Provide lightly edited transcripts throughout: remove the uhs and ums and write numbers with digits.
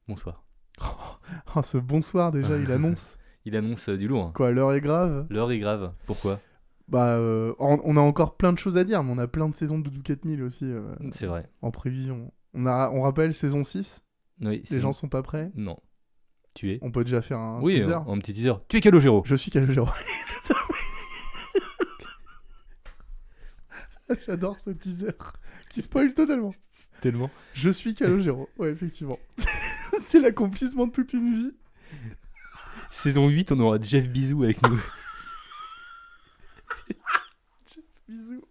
Bonsoir. Oh, ce bonsoir déjà, il annonce. Il annonce du lourd. Quoi, l'heure est grave. L'heure est grave. Pourquoi? Bah, on a encore plein de choses à dire, mais on a plein de saisons de Doudou 4000 aussi C'est vrai. en prévision. On rappelle saison 6, Oui, les gens sont pas prêts. Non. Tu es? On peut déjà faire un Oui, teaser. un petit teaser. Tu es Calogero. Je suis Calogero. J'adore ce teaser qui spoil totalement. Tellement. Je suis Calogero. Ouais, effectivement. C'est l'accomplissement de toute une vie. Saison 8, on aura Jeff Bizou avec nous. Bisous.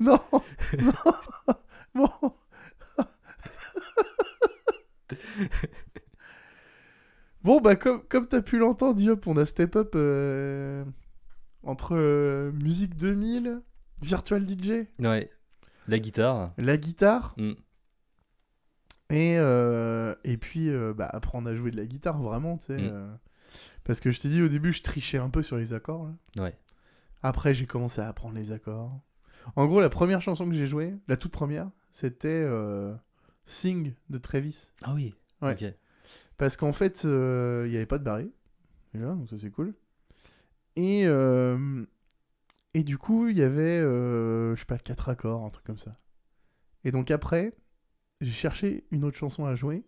Non, non, bon. Bon, bah, comme t'as pu l'entendre, Diop, on a step up entre musique 2000, virtual DJ, Ouais. La guitare. la guitare, Mm. et puis bah, apprendre à jouer de la guitare, vraiment, tu sais. Parce que je t'ai dit au début, je trichais un peu sur les accords. Là. Ouais. Après, j'ai commencé à apprendre les accords. En gros, la première chanson que j'ai jouée, la toute première, c'était Sing de Travis. Ah oui. Ouais. Ok. Parce qu'en fait, il n'y avait pas de barré. Déjà, donc ça c'est cool. Et du coup, il y avait, je sais pas, 4 accords, un truc comme ça. Et donc après, j'ai cherché une autre chanson à jouer.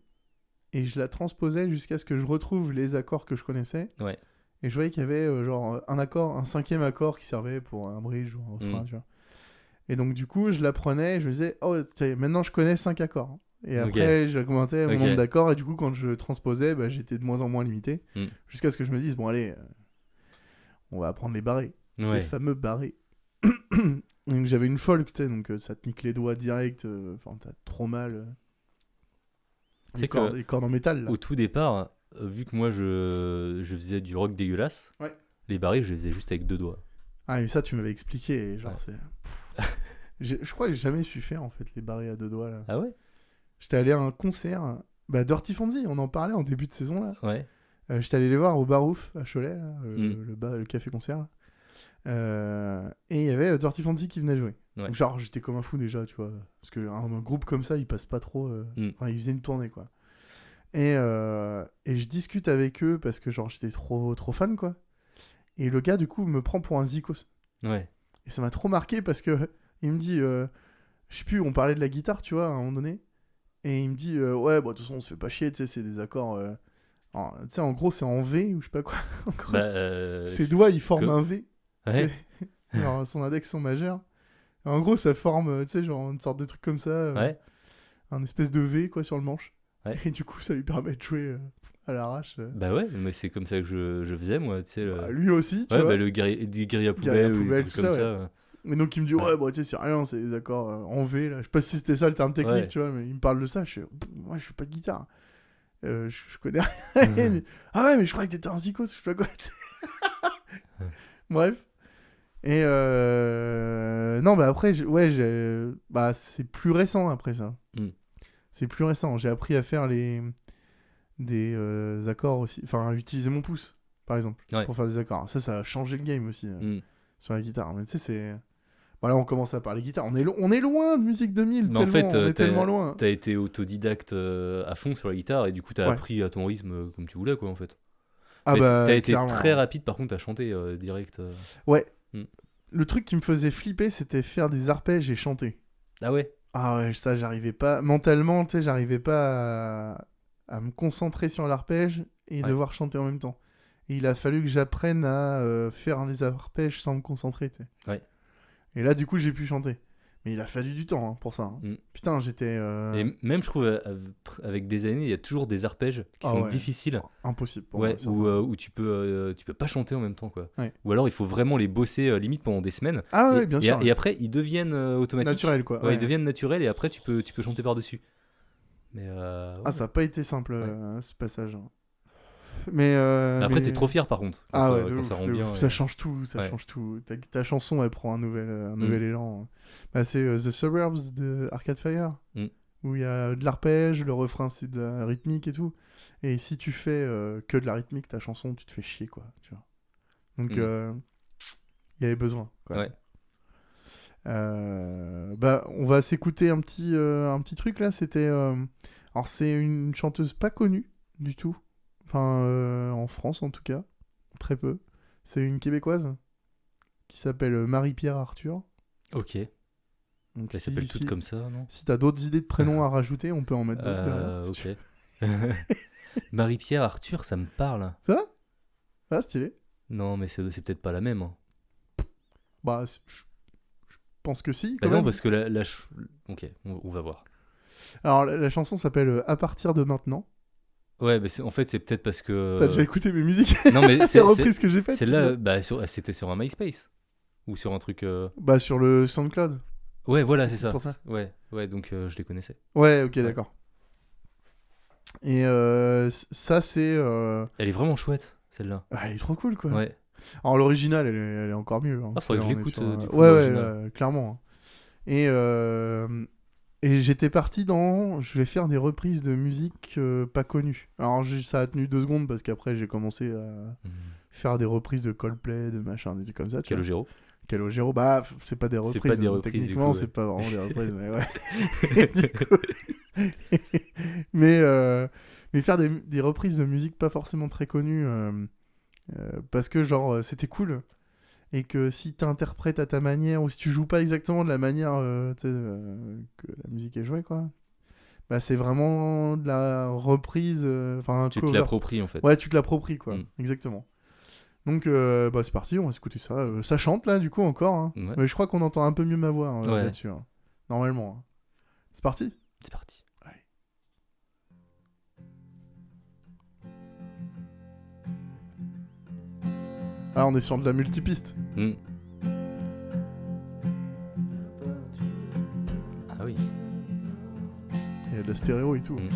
Et je la transposais jusqu'à ce que je retrouve les accords que je connaissais. Ouais. Et je voyais qu'il y avait genre un accord, un cinquième accord qui servait pour un bridge ou un refrain, tu vois. Et donc du coup, je l'apprenais et je me disais, oh, maintenant je connais 5 accords. Et après, j'augmentais mon nombre d'accords et du coup, quand je transposais, bah, j'étais de moins en moins limité. Jusqu'à ce que je me dise, bon allez, on va apprendre les barrés. Ouais. Les fameux barrés. Donc j'avais une folk, tu sais, donc ça te nique les doigts direct, enfin t'as trop mal. Les cordes en métal, là. Au tout départ, vu que moi je faisais du rock dégueulasse, ouais. Les barrés, je les faisais juste avec 2 doigts. Ah, mais ça, tu m'avais expliqué. Genre, ouais. c'est. Je crois que j'ai jamais su faire, en fait, les barrés à 2 doigts, là. Ah ouais? J'étais allé à un concert. Bah, Dirty Fonzie, on en parlait en début de saison, là. Ouais. J'étais allé les voir au Barouf, à Cholet, là, le café-concert. Et il y avait Dirty Fonzie qui venait jouer. Ouais. Donc, genre, j'étais comme un fou déjà, tu vois. Parce qu'un groupe comme ça, il passe pas trop. Enfin, ils faisaient une tournée, quoi. Et je discute avec eux parce que, genre, j'étais trop fan, quoi. Et le gars, du coup, me prend pour un zikos. Ouais. Et ça m'a trop marqué parce que il me dit, je sais plus, on parlait de la guitare, tu vois, à un moment donné. Et il me dit, ouais, bon, de toute façon, on se fait pas chier, tu sais, c'est des accords. Tu sais, en gros, c'est en V ou je sais pas quoi. En gros, ses doigts, ils forment un V. Ouais. Alors, son index, son majeur. Et en gros, ça forme, tu sais, genre une sorte de truc comme ça. Ouais. Un espèce de V, quoi, sur le manche. Ouais. Et du coup, ça lui permet de jouer à l'arrache. Bah ouais, mais c'est comme ça que je faisais, moi, tu sais. Bah, lui aussi, tu vois. Ouais, bah le guérilla poubelle ou des trucs comme ça. Et donc il me dit, ouais, bah tu sais, c'est rien, c'est des accords en V, là. Je sais pas si c'était ça le terme technique, tu vois, mais il me parle de ça. Je suis, moi, je fais pas de guitare. Je connais rien. Il dit, ah ouais, mais je croyais que t'étais un zikos, je sais pas quoi. Bref. Et non, bah après, bah c'est plus récent après ça. C'est plus récent. J'ai appris à faire des accords aussi. Enfin, à utiliser mon pouce, par exemple, pour faire des accords. Ça a changé le game aussi sur la guitare. Mais tu sais, c'est. Voilà, on commence à parler guitare. On est loin de musique 2000. Mais en fait, on est tellement loin. T'as été autodidacte à fond sur la guitare et du coup, t'as appris à ton rythme comme tu voulais, quoi, en fait. Ah, bah, t'as été très rapide, par contre, à chanter direct. Ouais. Le truc qui me faisait flipper, c'était faire des arpèges et chanter. Ah ouais? Ah ouais, ça, j'arrivais pas. Mentalement, tu sais, j'arrivais pas à me concentrer sur l'arpège et devoir chanter en même temps. Et il a fallu que j'apprenne à faire les arpèges sans me concentrer, tu sais. Ouais. Et là, du coup, j'ai pu chanter. Mais il a fallu du temps pour ça. Putain, j'étais... Et même, je trouve, avec des années, il y a toujours des arpèges qui sont difficiles. Impossible pour moi. Où tu peux pas chanter en même temps, quoi. Ouais. Ou alors, il faut vraiment les bosser limite pendant des semaines. Ah ouais, bien sûr. Et après, ils deviennent automatiques. Naturels, quoi. Ouais, ils deviennent naturels et après, tu peux chanter par-dessus. Mais ça n'a pas été simple, ce passage. Mais après, t'es trop fier, par contre. Quand ça rend bien. Ça change tout, change tout. Ta chanson, elle prend un nouvel élan. Bah, c'est The Suburbs de Arcade Fire, où il y a de l'arpège, le refrain, c'est de la rythmique et tout. Et si tu fais que de la rythmique, ta chanson, tu te fais chier, quoi. Tu vois. Donc, il y avait besoin, quoi. Ouais. Bah, on va s'écouter un petit truc là. C'était. Alors, c'est une chanteuse pas connue du tout. Enfin, en France en tout cas. Très peu. C'est une Québécoise qui s'appelle Marie-Pierre Arthur. Ok. Donc, Elle s'appelle toute comme ça, non? si t'as d'autres idées de prénoms à rajouter, on peut en mettre d'autres derrière. Ok. Marie-Pierre Arthur, ça me parle. Ça va? Ah, stylé. Non, mais c'est peut-être pas la même. Hein. Bah, je pense que si. Bah Quand non, même. parce que ok, on va voir. Alors, la chanson s'appelle À partir de maintenant. Ouais, mais en fait, c'est peut-être parce que. T'as déjà écouté mes musiques? Non, mais Les reprises que j'ai faites? Celle-là, bah, c'était sur un MySpace. Ou sur un truc. Bah, sur le SoundCloud. Ouais, voilà, c'est C'est ça. pour ça. Ouais, donc je les connaissais. Ouais, ok, d'accord. Et ça, c'est. Elle est vraiment chouette, celle-là. Elle est trop cool, quoi. Ouais. Alors, l'original, elle est encore mieux. Hein, Ah, faudrait que je on est l'écoute, sur, du coup, ouais, l'original. clairement. Et j'étais parti dans. Je vais faire des reprises de musique pas connues. Alors, ça a tenu 2 secondes parce qu'après, j'ai commencé à faire des reprises de Coldplay, de machin, des trucs comme ça. Calogero. Calogero, bah, c'est pas des reprises. C'est pas des hein, reprises, techniquement, du coup, c'est ouais. pas vraiment des reprises, mais ouais. Du coup... mais faire des reprises de musique pas forcément très connues, parce que, genre, c'était cool. Et que si t'interprètes à ta manière, ou si tu joues pas exactement de la manière tu sais, que la musique est jouée, quoi, bah, c'est vraiment de la reprise, enfin un Tu te cover. l'appropries, en fait. Ouais, tu te l'appropries, quoi, Mm. exactement. Donc, bah, c'est parti, on va s'écouter ça. Ça chante, là, du coup, encore. Hein. Ouais. Mais je crois qu'on entend un peu mieux ma voix Ouais. là-dessus. Hein. Normalement. Hein. C'est parti? C'est parti. Allez. Ah, on est sur de la multipiste. Mm. Ah oui. Il y a de la stéréo et tout. Mm.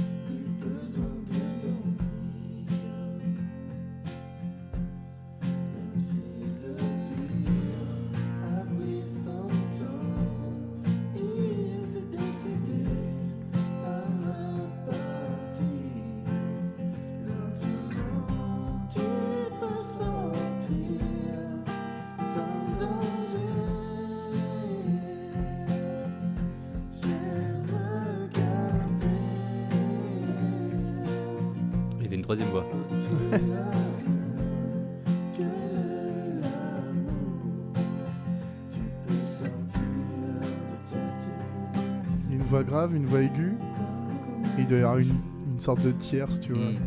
Il y avait une troisième voix. Une voix grave, une voix aiguë. Et il doit y avoir une sorte de tierce, tu vois. Mm.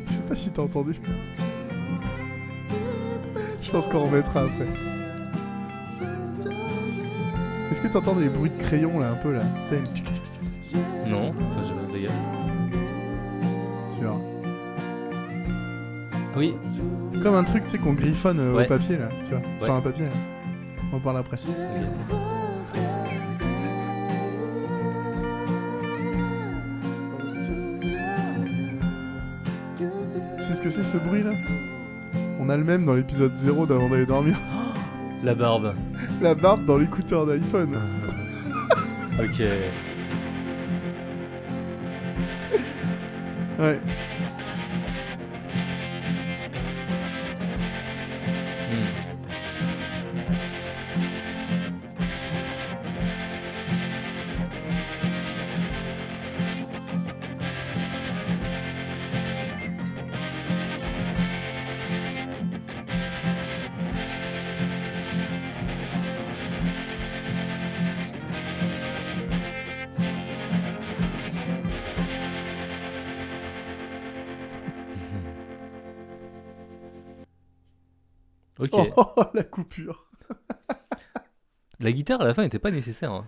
Je sais pas si t'as entendu. Je pense qu'on remettra après. Est-ce que t'entends les bruits de crayon là, un peu là? Tu sais, une tchic, tchic, tchic, Non, enfin, j'ai pas fait gaffe. tu vois. Oui. Comme un truc, tu sais, qu'on griffonne Ouais. au papier là, tu vois, Ouais. sur un papier là. On en parle après. Ok. Tu sais ce que c'est ce bruit là? On a le même dans l'épisode 0 d'avant d'aller dormir. La barbe. La barbe dans l'écouteur d'iPhone. Ok. Ouais. Mm. Ok. Oh, la coupure. La guitare à la fin n'était pas nécessaire. Hein.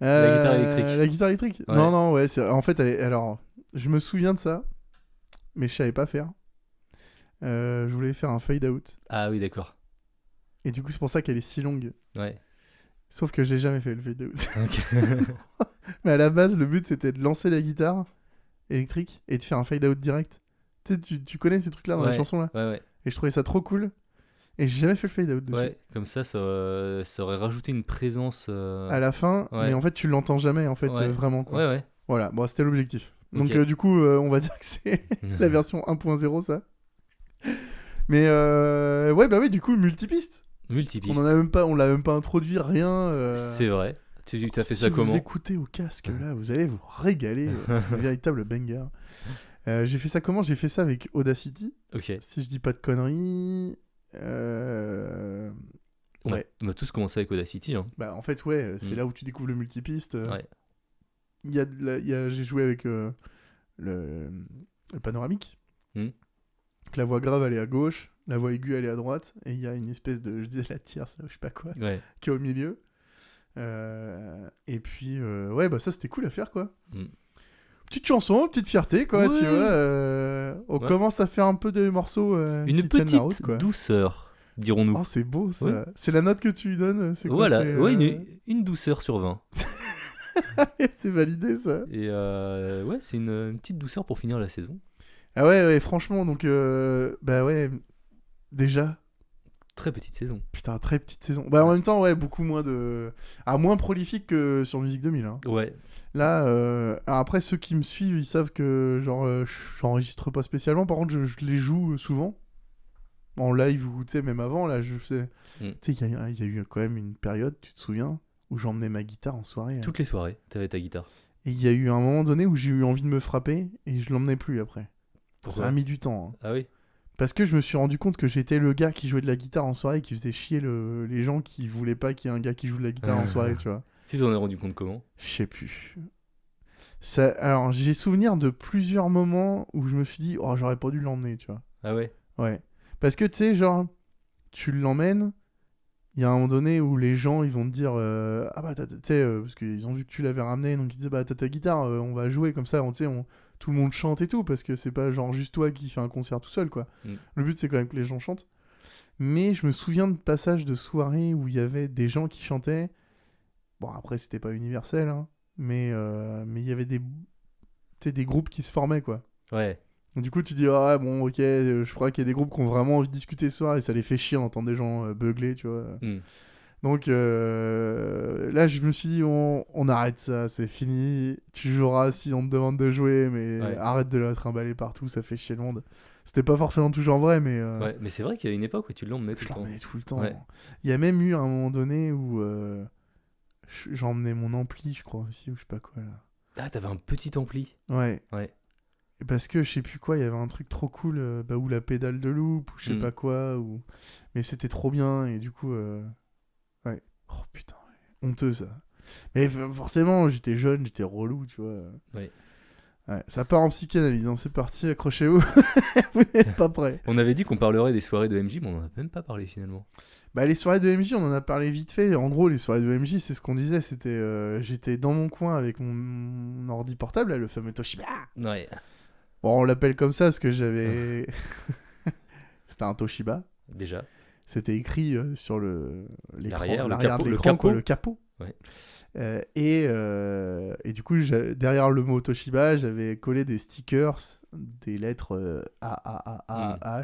La guitare électrique. La guitare électrique. Ouais. Non, non, ouais. En fait, alors, je me souviens de ça, mais je savais pas faire. Je voulais faire un fade out. Ah oui, d'accord. Et du coup, c'est pour ça qu'elle est si longue. Ouais. Sauf que j'ai jamais fait le fade out. Ok. Mais à la base, le but c'était de lancer la guitare électrique et de faire un fade out direct. Tu sais, tu connais ces trucs-là dans la chanson là. Ouais. Et je trouvais ça trop cool. Et j'ai jamais fait le fade out dessus. Ouais, comme ça aurait rajouté une présence. À la fin, Ouais. mais en fait tu l'entends jamais en fait, Ouais. Vraiment quoi. Ouais. Voilà, bon c'était l'objectif. Donc Ok. du coup, on va dire que c'est la version 1.0 ça. Mais ouais, bah oui, du coup, multipiste. Multipiste. On l'a même pas introduit, rien. C'est vrai. Tu as fait si ça comment? vous écoutez au casque là, vous allez vous régaler. Un véritable banger. J'ai fait ça comment? J'ai fait ça avec Audacity. Ok. Si je dis pas de conneries. On Ouais. a tous commencé avec Audacity. Hein. Bah en fait ouais, c'est là où tu découvres le multipiste. Ouais. J'ai joué avec le panoramique. Mm. Donc, la voix grave elle est à gauche, la voix aiguë elle est à droite, et il y a une espèce de, je disais la tierce, je sais pas quoi, Ouais. qui est au milieu. Et puis ouais bah ça c'était cool à faire quoi. Mm. Petite chanson, petite fierté quoi, Ouais. tu vois. On commence à faire un peu des morceaux une qui tiennent la route petite quoi. douceur, dirons-nous. Oh c'est beau ça. Ouais. C'est la note que tu lui donnes, c'est quoi? Voilà, C'est, ouais, une douceur sur 20. c'est validé ça. Et ouais, c'est une petite douceur pour finir la saison. Ah ouais franchement donc bah ouais déjà. Très petite saison. Putain, très petite saison. Bah, en même temps, ouais, beaucoup moins de. Ah, moins prolifique que sur Musique 2000. Hein. Ouais. Là, alors après, ceux qui me suivent, ils savent que genre, j'enregistre pas spécialement. Par contre, je les joue souvent. En live ou, tu sais, même avant, là, je sais. Tu sais, il y a eu quand même une période, tu te souviens, où j'emmenais ma guitare en soirée. Toutes les soirées, t'avais ta guitare. Et il y a eu un moment donné où j'ai eu envie de me frapper et je l'emmenais plus après. Pourquoi? Ça a mis du temps. Hein. Ah oui. Parce que je me suis rendu compte que j'étais le gars qui jouait de la guitare en soirée et qui faisait chier les gens qui voulaient pas qu'il y ait un gars qui joue de la guitare en soirée, tu vois. Tu t'en es rendu compte comment? Je sais plus. Alors, j'ai souvenir de plusieurs moments où je me suis dit, oh, j'aurais pas dû l'emmener, tu vois. Ah ouais. Ouais. Parce que, tu sais, genre, tu l'emmènes, il y a un moment donné où les gens, ils vont te dire, ah bah, tu sais, parce qu'ils ont vu que tu l'avais ramené, donc ils disent, bah, t'as ta guitare, on va jouer comme ça, tu sais, tout le monde chante et tout, parce que c'est pas genre juste toi qui fais un concert tout seul, quoi. Le but, c'est quand même que les gens chantent. Mais je me souviens de passages de soirées où il y avait des gens qui chantaient. Bon, après, c'était pas universel, hein, mais il y avait des groupes qui se formaient, quoi. Ouais. Du coup, tu dis, ah bon, ok, je crois qu'il y a des groupes qui ont vraiment envie de discuter ce soir et ça les fait chier d'entendre des gens beugler, tu vois. Donc là, je me suis dit, on arrête ça, c'est fini. Tu joueras si on te demande de jouer, mais arrête de la trimballer partout, ça fait chier le monde. C'était pas forcément toujours vrai, mais. Ouais, mais c'est vrai qu'il y a une époque où tu l'emmenais tout le temps. Je l'emmenais tout le temps. Ouais. Il y a même eu un moment donné où j'emmenais mon ampli, je crois aussi, ou je sais pas quoi là. Ah, t'avais un petit ampli. Ouais. Ouais. Et parce que je sais plus quoi, il y avait un truc trop cool, ou la pédale de loop, ou je sais pas quoi, mais c'était trop bien, et du coup. Ouais. Oh putain, ouais. Honteux ça. Mais forcément, j'étais jeune, j'étais relou, tu vois. Ouais. Ouais, ça part en psychanalyse, hein. C'est parti, accrochez-vous. Vous n'êtes pas prêts. On avait dit qu'on parlerait des soirées de MJ, mais on en a même pas parlé finalement. Bah, les soirées de MJ, on en a parlé vite fait. En gros, les soirées de MJ, c'est ce qu'on disait. C'était, j'étais dans mon coin avec mon ordi portable, là, le fameux Toshiba. Ouais. Bon, on l'appelle comme ça parce que j'avais. C'était un Toshiba. Déjà. C'était écrit sur l'arrière de l'écran, le capot. Ouais. Et du coup, derrière le mot Toshiba, j'avais collé des stickers, des lettres A.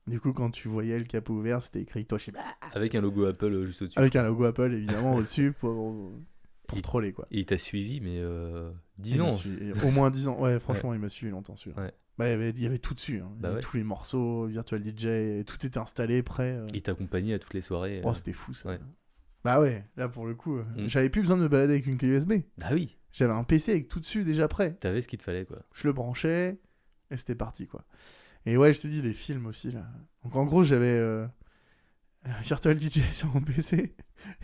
Du coup, quand tu voyais le capot ouvert, c'était écrit Toshiba. Avec un logo Apple juste au-dessus. Avec un logo Apple, évidemment, au-dessus, pour troller, quoi. Et il t'a suivi, mais 10 ans. Au moins 10 ans. Ouais, franchement, il m'a suivi longtemps, celui-là. Ouais. Bah, il y avait tout dessus. Hein. Bah, tous les morceaux, Virtual DJ, tout était installé, prêt. Il t'accompagnait à toutes les soirées. Oh, c'était fou, ça. Ouais. Bah ouais, là, pour le coup, j'avais plus besoin de me balader avec une clé USB. Bah oui. J'avais un PC avec tout dessus déjà prêt. T'avais ce qu'il te fallait, quoi. Je le branchais, et c'était parti, quoi. Et ouais, je te dis, les films aussi, là. Donc, en gros, j'avais Virtual DJ sur mon PC,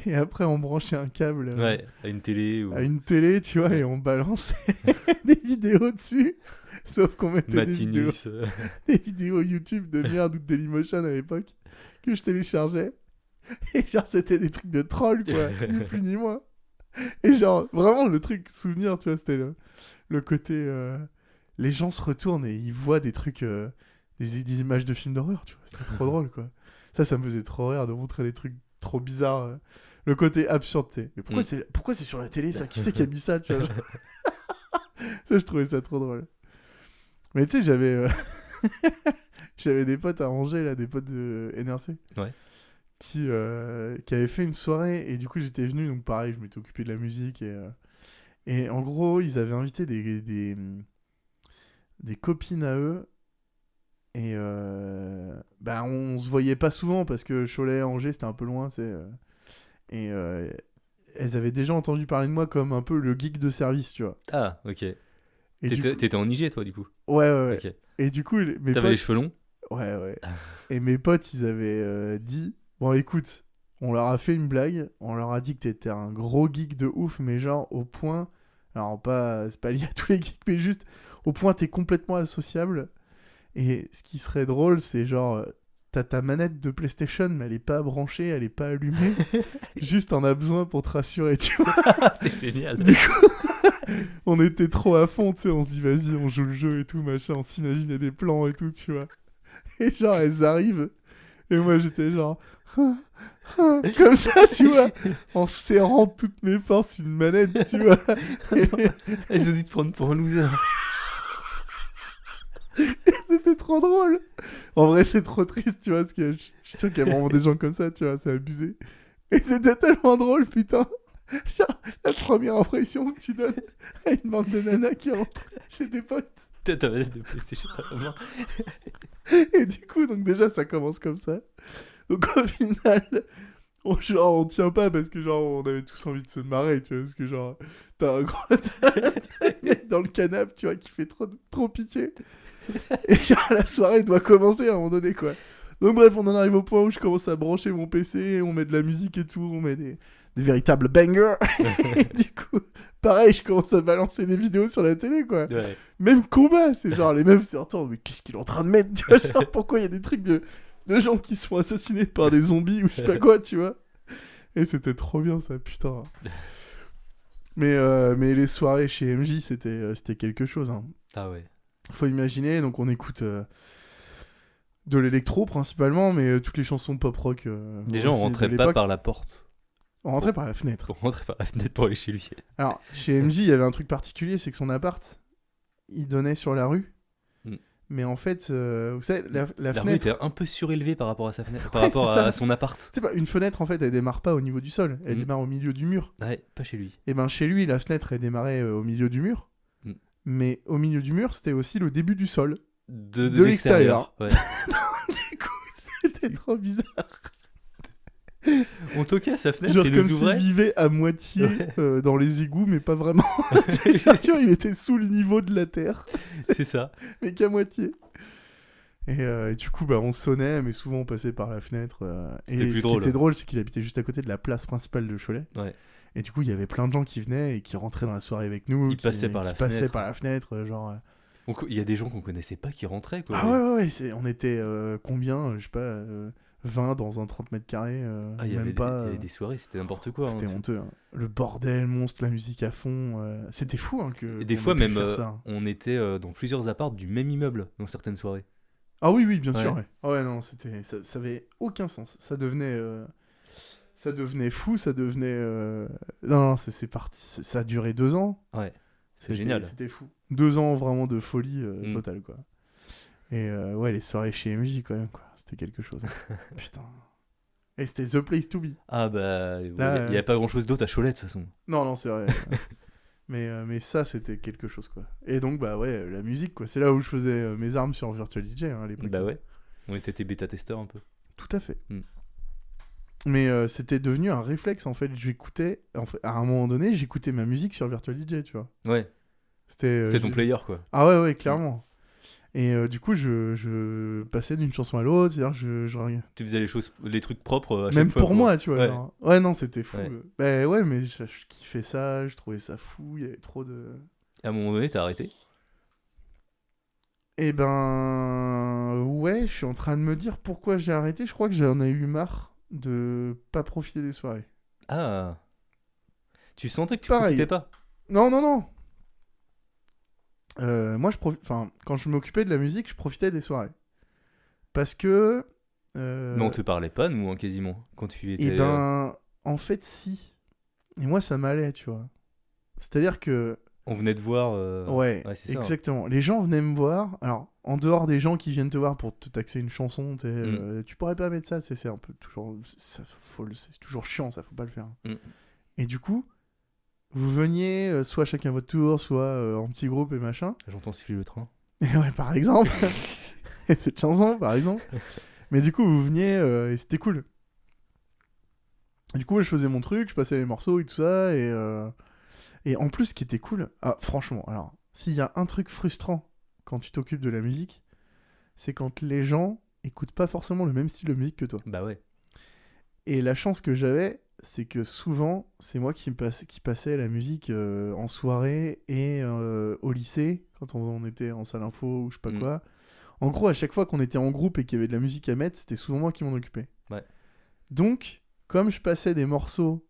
et après, on branchait un câble ouais, à une télé. À une télé, tu vois, et on balançait des vidéos dessus. Sauf qu'on mettait des vidéos YouTube de merde ou de Dailymotion à l'époque, que je téléchargeais. Et genre, c'était des trucs de troll, quoi, ni plus ni moins. Et genre, vraiment, le truc souvenir, tu vois, c'était le côté... les gens se retournent et ils voient des trucs, des images de films d'horreur, tu vois. C'était trop drôle, quoi. Ça me faisait trop rire de montrer des trucs trop bizarres. Le côté absurde, tu sais. Mais pourquoi c'est sur la télé, ça? Qui c'est qui a mis ça, tu vois? Ça, je trouvais ça trop drôle. Mais tu sais, j'avais des potes à Angers, là, des potes de NRC. Ouais. Qui avaient fait une soirée, et du coup, j'étais venu, donc pareil, je m'étais occupé de la musique, et en gros, ils avaient invité des copines à eux, et bah, on se voyait pas souvent, parce que Cholet, Angers, c'était un peu loin, et elles avaient déjà entendu parler de moi comme un peu le geek de service, tu vois. Ah, ok. Et T'étais en IG, toi, du coup? Ouais. Ok. Et du coup, mes T'avais potes... les cheveux longs? Ouais. Et mes potes, ils avaient dit... Bon, écoute, on leur a fait une blague, on leur a dit que t'étais un gros geek de ouf, mais genre au point... Alors, c'est pas lié à tous les geeks, mais juste au point t'es complètement associable. Et ce qui serait drôle, c'est genre... T'as ta manette de PlayStation, mais elle est pas branchée, elle est pas allumée. Juste, t'en as besoin pour te rassurer, tu vois. C'est génial. Du coup, on était trop à fond, tu sais. On se dit, vas-y, on joue le jeu et tout, machin. On s'imaginait des plans et tout, tu vois. Et genre, elles arrivent. Et moi, j'étais genre... comme ça, tu vois. En serrant de toutes mes forces une manette, tu vois. Elles ont dû te prendre pour un loser. C'était trop drôle. En vrai, c'est trop triste, tu vois, parce que je suis sûr qu'il y a vraiment des gens comme ça, tu vois, c'est abusé. Et c'était tellement drôle, putain. Genre, la première impression que tu donnes à une bande de nanas qui rentrent chez tes potes. T'as ta manette de PlayStation à la main. Et du coup, donc déjà, ça commence comme ça. Donc au final, on tient pas parce que genre, on avait tous envie de se marrer, tu vois, parce que genre, t'as un mec dans le canapé, tu vois, qui fait trop pitié. Et genre, la soirée doit commencer à un moment donné, quoi. Donc bref, on en arrive au point où je commence à brancher mon PC, on met de la musique et tout, on met des véritables bangers. Et du coup, pareil, je commence à balancer des vidéos sur la télé, quoi. Ouais. Même combat, c'est genre, les meufs se retournent, mais qu'est-ce qu'il est en train de mettre, tu vois, genre, pourquoi il y a des trucs de gens qui se font assassiner par des zombies ou je sais pas quoi, tu vois. Et c'était trop bien, ça, putain. Mais les soirées chez MJ, c'était quelque chose, hein. Ah ouais. Faut imaginer, donc on écoute de l'électro principalement, mais toutes les chansons pop-rock. Déjà, on rentrait pas par la porte. On rentrait par la fenêtre. On rentrait par la fenêtre pour aller chez lui. Alors, chez MJ, il y avait un truc particulier, c'est que son appart, il donnait sur la rue. Mais en fait, vous savez, la fenêtre... rue était un peu surélevée par rapport à sa fenêtre, par Ouais, rapport à son appart. C'est pas une fenêtre, en fait, elle démarre pas au niveau du sol, elle démarre au milieu du mur. Ouais, pas chez lui. Et ben chez lui, la fenêtre, elle démarrait au milieu du mur. Mais au milieu du mur, c'était aussi le début du sol. De l'extérieur. Ouais. Du coup, c'était trop bizarre. On toquait à sa fenêtre, genre il comme nous ouvrait. s'il vivait à moitié dans les égouts, mais pas vraiment. Genre, il était sous le niveau de la terre. C'est ça. Mais qu'à moitié. Et du coup, bah, on sonnait, mais souvent on passait par la fenêtre. C'était et plus ce qui était drôle, c'est qu'il habitait juste à côté de la place principale de Cholet. Ouais. Et du coup, il y avait plein de gens qui venaient et qui rentraient dans la soirée avec nous. Ils passaient par la fenêtre, genre... Donc il y a des gens qu'on connaissait pas qui rentraient, quoi. Ah ouais, on était combien, je sais pas, 20 dans un 30 mètres carrés, il y même pas. Il y avait des soirées, c'était n'importe quoi. C'était honteux. Hein. Le bordel monstre, la musique à fond. C'était fou hein, que. Et des fois, même, on était dans plusieurs apparts du même immeuble dans certaines soirées. Ah oui, bien sûr. Ouais. Ah ouais, non, ça avait aucun sens. Ça devenait fou, ça devenait. Non, c'est parti. Ça a duré 2 ans. Ouais. C'est génial. C'était fou. 2 ans vraiment de folie totale, quoi. Et ouais, les soirées chez MJ, quand même, quoi. C'était quelque chose. Putain. Et c'était The Place to Be. Ah bah, il n'y a pas grand-chose d'autre à Cholet, de toute façon. Non, c'est vrai. mais ça, c'était quelque chose, quoi. Et donc, bah ouais, la musique, quoi. C'est là où je faisais mes armes sur Virtual DJ, hein, à l'époque. Bah ouais. On était tes bêta-testeurs, un peu. Tout à fait. Mais c'était devenu un réflexe, en fait. J'écoutais... En fait, à un moment donné, j'écoutais ma musique sur Virtual DJ, tu vois. Ouais. C'était ton player, quoi. Ah ouais, clairement. Et du coup, je passais d'une chanson à l'autre, c'est-à-dire Tu faisais les trucs propres à chaque même fois. Même pour moi, tu vois. Ouais, genre... ouais non, c'était fou. Ouais. Bah ouais, mais je kiffais ça, je trouvais ça fou, il y avait trop de... À un moment donné, t'as arrêté? Eh ben... Ouais, je suis en train de me dire pourquoi j'ai arrêté. Je crois que j'en ai eu marre de pas profiter des soirées. Ah. Tu sentais que tu Pareil. profitais pas? Non. Moi, quand je m'occupais de la musique, je profitais des soirées. Parce que... Mais on te parlait pas, nous, hein, quasiment, quand tu étais... Eh ben... en fait, si. Et moi, ça m'allait, tu vois. C'est-à-dire que... On venait de voir... Ouais, c'est exactement. Les gens venaient me voir. Alors, en dehors des gens qui viennent te voir pour te taxer une chanson, tu pourrais pas mettre ça, c'est un peu toujours... c'est toujours chiant, ça, faut pas le faire. Et du coup, vous veniez soit chacun votre tour, soit en petit groupe et machin. J'entends siffler le train. Et ouais, par exemple. Et cette chanson, par exemple. Mais du coup, vous veniez et c'était cool. Et du coup, je faisais mon truc, je passais les morceaux et tout ça. Et en plus, ce qui était cool, franchement, alors, s'il y a un truc frustrant quand tu t'occupes de la musique, c'est quand les gens écoutent pas forcément le même style de musique que toi. Bah ouais. Et la chance que j'avais, c'est que souvent, c'est moi qui passais la musique en soirée et au lycée, quand on était en salle info ou je sais pas quoi. En gros, à chaque fois qu'on était en groupe et qu'il y avait de la musique à mettre, c'était souvent moi qui m'en occupais. Ouais. Donc, comme je passais des morceaux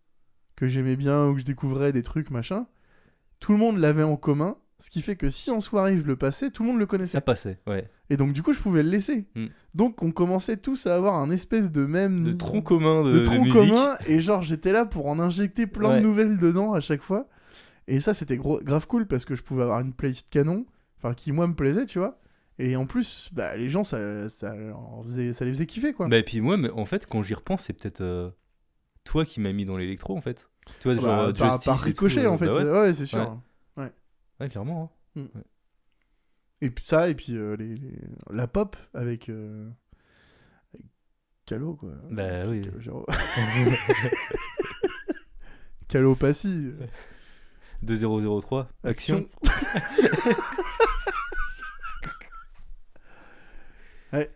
que j'aimais bien ou que je découvrais des trucs, machin, tout le monde l'avait en commun, ce qui fait que si en soirée je le passais, tout le monde le connaissait. Ça passait, ouais. Et donc, du coup, je pouvais le laisser. Donc, on commençait tous à avoir un espèce de même... De tronc commun de tronc musique. commun, et genre, j'étais là pour en injecter plein de nouvelles dedans à chaque fois. Et ça, c'était grave cool parce que je pouvais avoir une playlist canon, enfin, qui, moi, me plaisait, tu vois. Et en plus, bah, les gens, ça les faisait kiffer, quoi. Bah, et puis moi, mais en fait, quand j'y repense, c'est peut-être toi qui m'as mis dans l'électro, en fait. Tu vois, genre Justice par ricochet, et tout, en fait. bah ouais, c'est sûr. Ouais, clairement. Hein. Ouais. Et puis ça, et puis la pop avec Calo, quoi. Bah oui. Calo Passy. 2003, action. Ouais.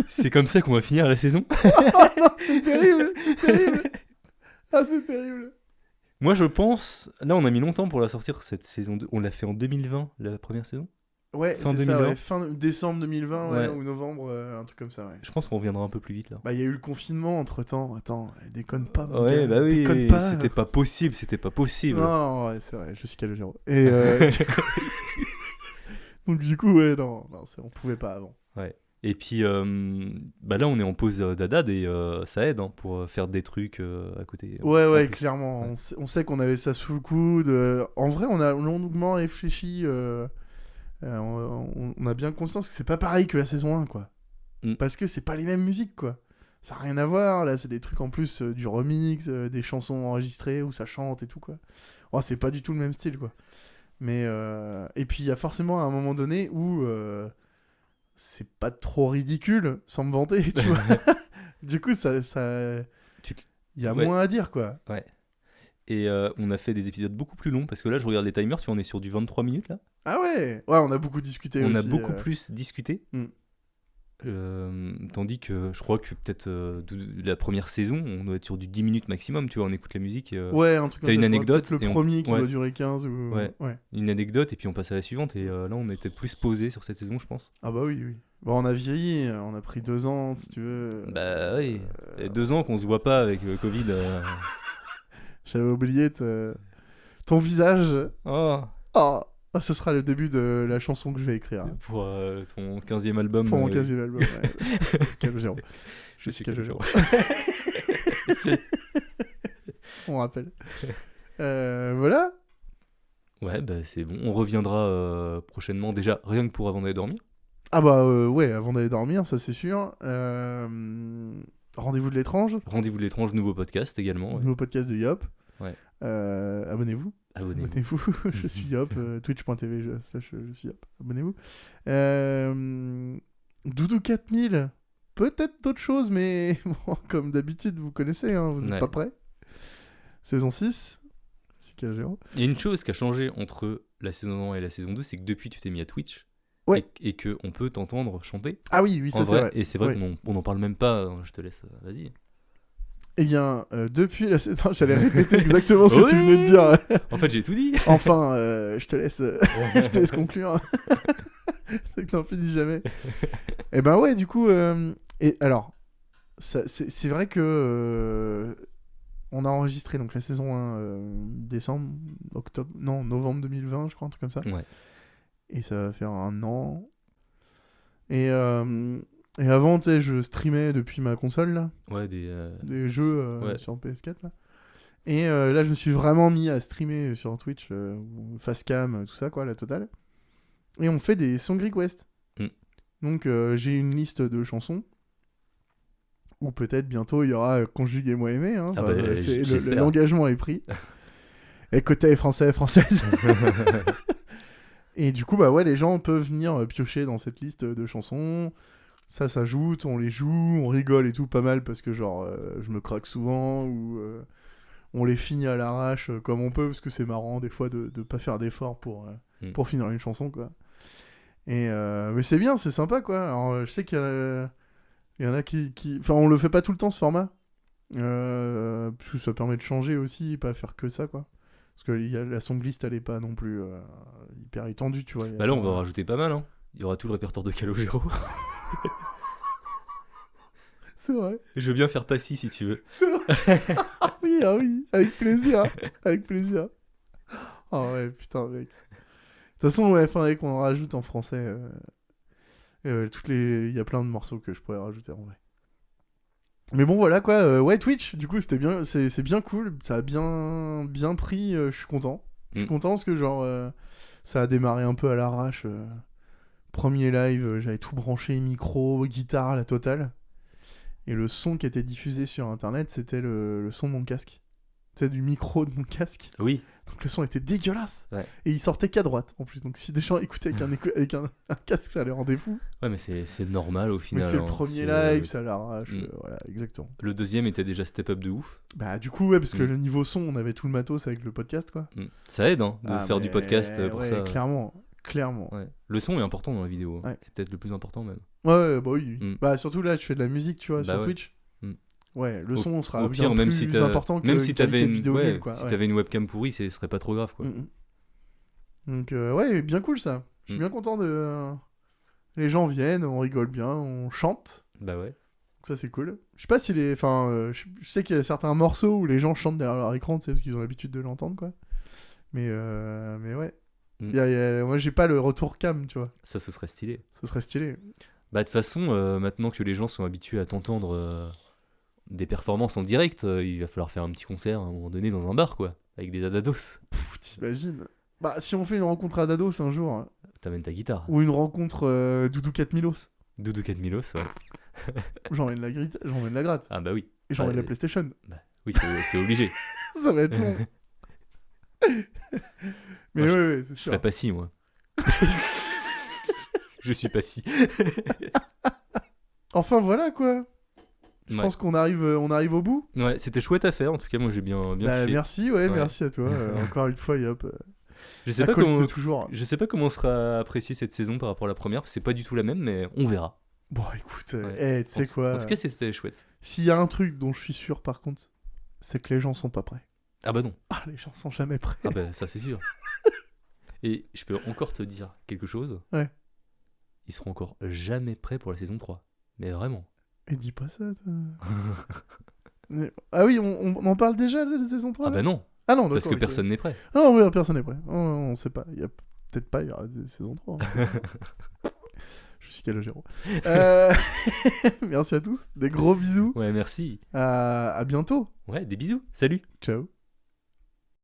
C'est comme ça qu'on va finir la saison. Oh non, c'est terrible, Ah, c'est terrible. Moi, je pense... Là, on a mis longtemps pour la sortir, cette saison 2. On l'a fait en 2020, la première saison. Ouais, fin c'est 2020. ça, ouais. Fin décembre 2020, ou novembre, un truc comme ça, ouais. Je pense qu'on reviendra un peu plus vite, là. Bah, il y a eu le confinement, entre-temps. Attends, déconne pas, mon ouais, gars. Bah oui, déconne pas. c'était pas possible. Non, ouais, c'est vrai, je suis Calogero. Et donc, du coup, ouais, non on pouvait pas avant. Ouais. Et puis, bah là, on est en pause d'Adad et ça aide pour faire des trucs à côté. Ouais, clairement. Ouais. On sait qu'on avait ça sous le coude. En vrai, on a longuement réfléchi. On a bien conscience que c'est pas pareil que la saison 1, quoi. Parce que c'est pas les mêmes musiques, quoi. Ça n'a rien à voir. Là, c'est des trucs en plus du remix, des chansons enregistrées où ça chante et tout, quoi. Oh, c'est pas du tout le même style, quoi. Mais et puis il y a forcément un moment donné où c'est pas trop ridicule, sans me vanter, tu vois. Du coup, ça il y a moins à dire, quoi. Ouais. Et on a fait des épisodes beaucoup plus longs parce que là, je regarde les timers, tu vois, on est sur du 23 minutes là. Ah ouais. Ouais, on a beaucoup discuté aussi. On a beaucoup plus discuté. Tandis que je crois que peut-être la première saison, on doit être sur du 10 minutes maximum, tu vois, on écoute la musique. Ouais, un truc comme ça. T'as une anecdote. Peut-être le premier qui doit durer 15 ou... Ouais. Une anecdote et puis on passe à la suivante. Et là, on était plus posé sur cette saison, je pense. Ah bah oui. Bon, on a vieilli, on a pris 2 ans, si tu veux. Bah oui. Il y a 2 ans qu'on se voit pas avec le Covid. J'avais oublié ton visage. Oh. Ce sera le début de la chanson que je vais écrire. Pour ton 15e album. Pour mon 15e album, ouais. Calogero. Je suis Calogero. On rappelle. Voilà. Ouais, bah c'est bon. On reviendra prochainement, déjà, rien que pour avant d'aller dormir. Ah bah ouais, avant d'aller dormir, ça c'est sûr. Rendez-vous de l'étrange. Rendez-vous de l'étrange, nouveau podcast également. Ouais. Nouveau podcast de Yop. Ouais. Abonnez-vous. Abonnez-vous. Je suis Yop. Twitch.tv je suis Yop. Abonnez-vous. Doudou 4000. Peut-être d'autres choses, mais bon, comme d'habitude, vous connaissez, hein, vous n'êtes pas prêts. Saison 6. Je suis Calogero. Il y a une chose qui a changé entre la saison 1 et la saison 2, c'est que depuis tu t'es mis à Twitch. Ouais. Et qu'on peut t'entendre chanter. Ah oui, ça c'est vrai. Et c'est vrai qu'on n'en parle même pas. Je te laisse, vas-y. Eh bien, depuis la saison... J'allais répéter exactement ce que tu venais de dire. En fait, j'ai tout dit. Enfin, je te laisse conclure. C'est que n'en finis jamais. Eh ben ouais, du coup... Et alors, c'est vrai que... on a enregistré donc la saison 1 novembre 2020, je crois, un truc comme ça. Ouais. Et ça va faire 1 an. Et Et avant, tu sais, je streamais depuis ma console, là, Ouais, des jeux ouais. sur PS4, là. Et là, je me suis vraiment mis à streamer sur Twitch, Facecam, tout ça, quoi, la totale. Et on fait des song requests. Mm. Donc, j'ai une liste de chansons. Ou peut-être bientôt, il y aura Conjuguez-moi aimer. Hein. Ah Enfin, bah, j'espère. l'engagement est pris. Et côté français, française. Et du coup, bah ouais, les gens peuvent venir piocher dans cette liste de chansons. Ça s'ajoute, on les joue, on rigole et tout, pas mal, parce que genre, je me craque souvent, ou on les finit à l'arrache comme on peut, parce que c'est marrant des fois de pas faire d'efforts pour finir une chanson, quoi. Et mais c'est bien, c'est sympa, quoi. Alors, je sais qu'il y en a qui... Enfin, on le fait pas tout le temps, ce format. Parce que ça permet de changer aussi, pas faire que ça, quoi. Parce que la songlist, elle est pas non plus hyper étendue, tu vois. Bah là, on va en rajouter pas mal, hein. Il y aura tout le répertoire de Calogero. C'est vrai. Je veux bien faire Passy si tu veux. C'est vrai. Ah oui, avec plaisir. Avec plaisir. Oh ouais, putain, mec. De toute façon, ouais, faudrait qu'on en rajoute en français. Il y a plein de morceaux que je pourrais rajouter en vrai. Mais bon, voilà quoi. Ouais, Twitch, du coup, c'était bien, c'est bien cool. Ça a bien pris. Je suis content. Je suis content parce que, genre, ça a démarré un peu à l'arrache. Premier live, j'avais tout branché, micro, guitare, la totale. Et le son qui était diffusé sur internet, c'était le son de mon casque. C'était du micro de mon casque. Oui. Donc le son était dégueulasse. Ouais. Et il sortait qu'à droite en plus. Donc si des gens écoutaient avec un casque, ça les rendait fous. Ouais, mais c'est normal au final. Mais c'est hein. le premier live, ça l'arrache. Voilà, exactement. Le deuxième était déjà step up de ouf. Bah du coup, ouais, parce que le niveau son, on avait tout le matos avec le podcast, quoi. Ça aide, hein, de faire du podcast pour ouais, ça. Clairement. Ouais. Le son est important dans la vidéo. Ouais. C'est peut-être le plus important même. Ouais, bah oui. Bah surtout là, tu fais de la musique, tu vois, sur Twitch. Ouais, le son sera au pire, bien même plus si important que même si t'avais une vidéo nulle, quoi. Si t'avais une webcam pourrie, ce serait pas trop grave, quoi. Donc ouais, bien cool ça. Je suis bien content de... Les gens viennent, on rigole bien, on chante. Bah ouais. Ça c'est cool. Je sais pas si les... Enfin, je sais qu'il y a certains morceaux où les gens chantent derrière leur écran, tu sais, parce qu'ils ont l'habitude de l'entendre, quoi. Mais ouais. Moi j'ai pas le retour cam, tu vois. Ça, ce serait stylé. Ça serait stylé. Bah de toute façon, maintenant que les gens sont habitués à t'entendre des performances en direct, il va falloir faire un petit concert à un moment donné dans un bar, quoi, avec des Adados. T'imagines. Bah si on fait une rencontre à Dados un jour. Hein. T'amènes ta guitare. Ou une rencontre Doudou 4000os. Doudou 4000os, ouais. J'emmène la gratte. Ah bah oui. Et j'emmène la PlayStation. Bah, oui, c'est obligé. Ça va être long. Mais moi, ouais, c'est sûr. Je serais pas si, moi. Je suis pas si. Enfin voilà quoi. Je pense qu'on arrive au bout. Ouais, c'était chouette à faire. En tout cas, moi j'ai bien kiffé. Merci, merci à toi. Encore une fois, hop. Je sais pas comment sera appréciée cette saison par rapport à la première, parce que c'est pas du tout la même, mais on verra. Bon, écoute, tu sais quoi. En tout cas, c'est chouette. S'il y a un truc dont je suis sûr, par contre, c'est que les gens sont pas prêts. Ah bah non. Ah, les gens sont jamais prêts. Ah bah ça, c'est sûr. Et je peux encore te dire quelque chose. Ouais. Ils seront encore jamais prêts pour la saison 3. Mais vraiment. Et dis pas ça, toi. Ah oui, on en parle déjà de la saison 3 Ah bah non. Ah non, parce que personne n'est prêt. Ah non, personne n'est prêt. On sait pas. Il y a peut-être pas, il y aura des saisons 3. Je suis Calogero. Merci à tous. Des gros bisous. Ouais, merci. À bientôt. Ouais, des bisous. Salut. Ciao.